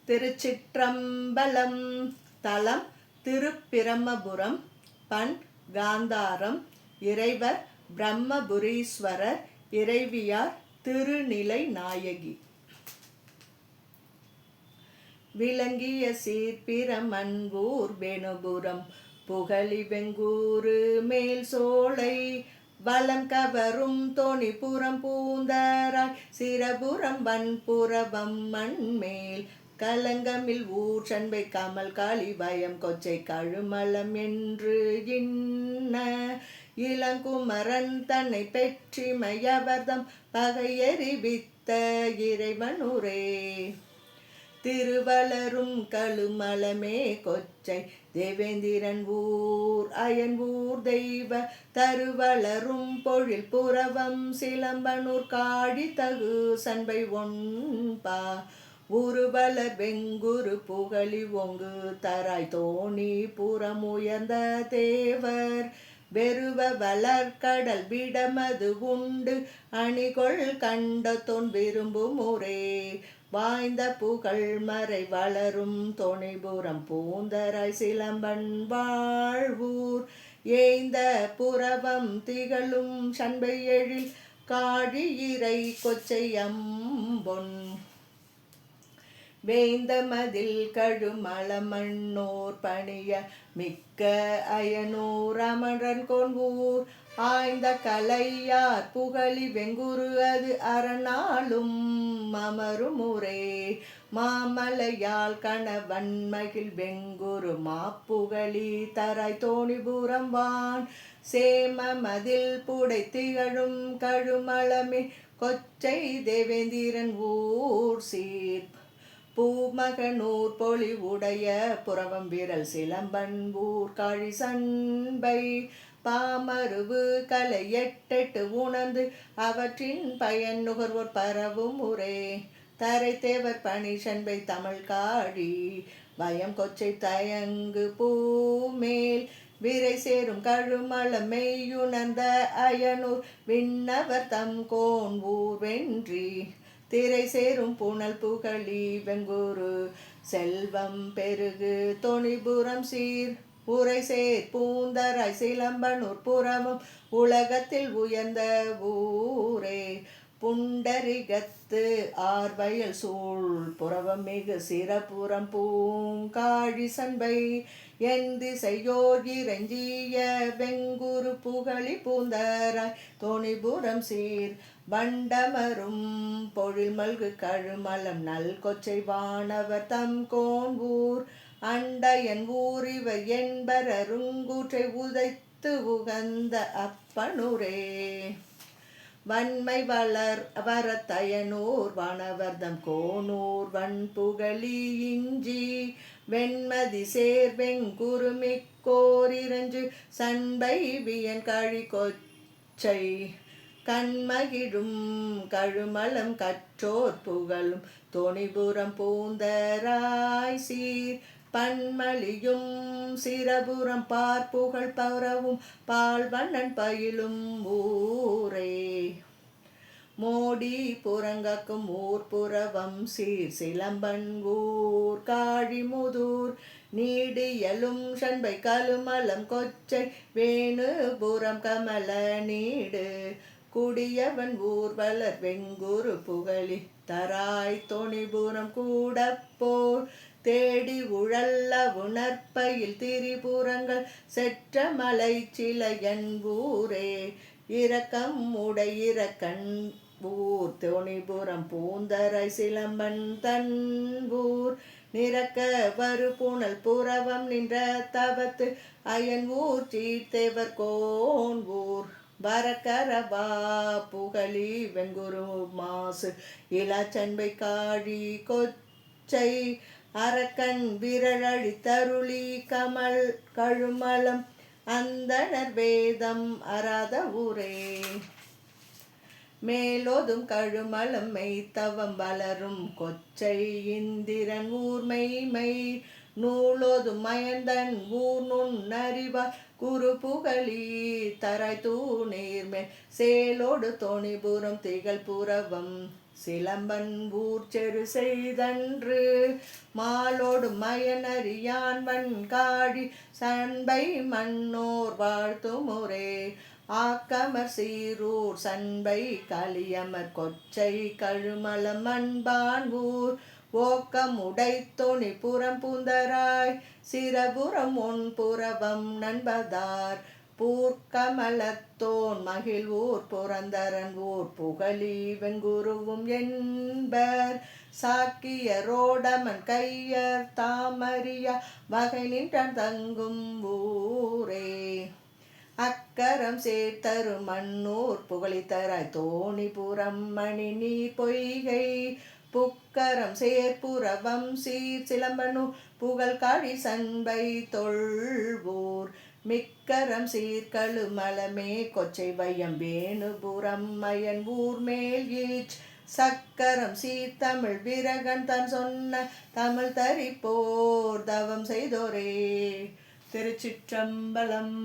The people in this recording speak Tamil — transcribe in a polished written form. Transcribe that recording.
திருச்சிற்றம்பலம். தலம் திருப்பிரமபுரம். பண் காந்தாரம். இறைவர் பிரம்மபுரீஸ்வரர். இறைவியார் திருநிலை நாயகி. விளங்கிய சீர்பிரமன் ஊர் வெணுபுரம் புகழி வெங்கூறு மேல் சோலை வலம் கவரும் தொனிபுரம் பூந்தராய் சிரபுரம் வன்புறவம் மண்மேல் கலங்கமில் ஊர் சண்பை கமல் காளி பயம் கொச்சை கழுமலம் என்று இன்ன இளங்குமரன் தன்னை பெற்றிமையவர்தம் பகையறிவித்த இறைவனுரே. திருவளரும் கழுமலமே கொச்சை தேவேந்திரன் ஊர் அயன் ஊர் தெய்வ தருவளரும் பொழில் புறவம் சிலம்பனூர் காழி தகு சண்பை ஒன்பா உருவலர் வெங்குரு புகழி ஒங்கு தராய் தோணி புறமுயர்ந்த தேவர் வெறுவ வளர்கடல் விடமது உண்டு அணிகொள் கண்ட தொன் விரும்பும் முறை வாய்ந்த புகழ் மறை வளரும் தொனிபுரம் பூந்தராய் சிலம்பன் வாழ்வூர் ஏய்ந்த புறவம் திகழும் சண்பை எழில் காழி இறை கொச்சை அம்பொன் வேந்த மதில் கழுமலமண்ணோர் பணிய மிக்க அயனூர் அமரன் கொன்வூர் ஆய்ந்த கலையார் புகழி வெங்குரு அது அரணாலும் அமருமுரே மாமலையால் கணவன் மகிழ் வெங்குரு மாப்புகழி தராய் தோணிபுரம் வான் சேம மதில் புடை திகழும் கழுமலமே கொச்சை தேவேந்திரன் ஊர் சீர் பூமகனூர் பொலிவுடைய புறவம் வீரல் சிலம்பன் ஊர் காழி சண்பை பாமருவு கலை எட்டெட்டு உணர்ந்து அவற்றின் பயன் நுகர்வோர் பரவும் உரே தரை தேவர் பணி சண்பை தமிழ் காழி பயம் கொச்சை தயங்கு பூமேல் விரை சேரும் கழுமலம் மெய்யுணர்ந்த அயனூர் விண்ணவர் தம் கோன் ஊர் வென்றி திரை சேரும் புனல் புகழி வெங்குரு செல்வம் பெருகு தொனிபுரம் சீர் உரை சேர் பூந்தராய் சிலம்பனூர் புறமும் உலகத்தில் உயர்ந்த ஊரே புண்டரிகத்து ஆர்வயல் சூழ் புறவம் மிகு சிறப்புறம் பூங்காழி சண்பை என் திசையோர் இறைஞ்சிய வெங்குரு புகழி பூந்தராய் தோணிபுரம் சீர் வண்டமரும் பொழில் மல்கு கழுமலம் நல் கொச்சை வானவர் தம் கோன் ஊர் அண்டையன் ஊர் இவர் என்பர் அருங்கூற்றை உதைத்து உகந்த அப்பனுரே வன்மை வளர் வரத்தயனூர் வானவர்தம் கோனூர் வன்புகழி இஞ்சி வெண்மதி சேர் வெங்குருமிக்கோர் இரஞ்சு சண்பை வியன் கழி கொச்சை கண்மகிழும் கழுமலம் கற்றோர் புகழும் தொனிபுரம் பூந்தராய் சீர் பன்மலியும் சிரபுரம் பார்ப்புகழ் பரவும் பால்வண்ணன் பயிலும் ஊரே மோடி புறங்கக்கும் ஊர் புறவம் சீர் சிலம்பன் ஊர் காழி முதூர் நீடியலும் சண்பை கழுமலம் கொச்சை வேணுபுரம் கமல நீடு குடியவன் ஊர் வளர் வெங்குரு புகழி தராய் தொனிபுரம் கூடப்போர் தேடி உழல்ல உணர்ப்பையில் திரிபுரங்கள் செற்ற மலை சிலையன் ஊரே இரக்கம் உடையிரக்கண் ஊர் தொனிபுரம் பூந்தராய் சிலம்பன் தன் ஊர் நிறக்க வரு புனல் புறவம் நின்ற தவத்து அயன் ஊர் சீர்த்தேவர் கோன் ஊர் வரக்கரவா புகழி வெங்குரு மாசு இளச்சண்பை காழி கொச்சை அரக்கன் விரலழி தருளி கமல் கழுமலம் அந்தணர் வேதம் அராத ஊரே மேலோதும் கழுமலம் மெய்த்தவம் வளரும் கொச்சை இந்திரன் ஊர் மெய்மை நூலோதும் மயந்தன் ஊர் நுண்ணறிவா குரு புகழி தராய் தூணீர்மேல் சேலோடு தோணிபுரம் திகழ் புறவம் சிலம்பன் ஊர்ச்செரு செய்தன்று மாலோடு மயனறியான் வன்காழி சண்பை மன்னோர் வாழ்த்துமுரே ஆக்கமர் சீரூர் சண்பை கலியமர் கொச்சை கழுமலம் மண்பான் ஊர் ஓக்கமுடைத்தொணி புறம் பூந்தராய் சிரபுரம் ஒன்புறவம் நண்பதார் பூர்க்கமலத்தோன் மகிழ்வூர் புரந்தரன் ஊர் புகழி வெங்குருவும் என்பர் சாக்கியரோடமன் கையர் தாமறியா வகை நின்றான் தங்கும் ஊரே அக்கரம் சேர்த்தரு மண்ணூர் புகழித்தராய் தோணிபுரம் மணி நீர் பொய்கை புக்கரம் சேர்ப்புறவம் சீர் சிலம்பனூர் புகழ் காழி சண்பை தொல்வூர் மிக்கரம் சீர்கழு மலமே கொச்சை வையம் வேணுபுரம் மயன் ஊர் மேல் ஈச் சக்கரம் சீர்தமிழ் விரகன் தன் சொன்ன தமிழ் தரிப்போர் தவம் செய்தோரே. திருச்சிற்றம்பலம்.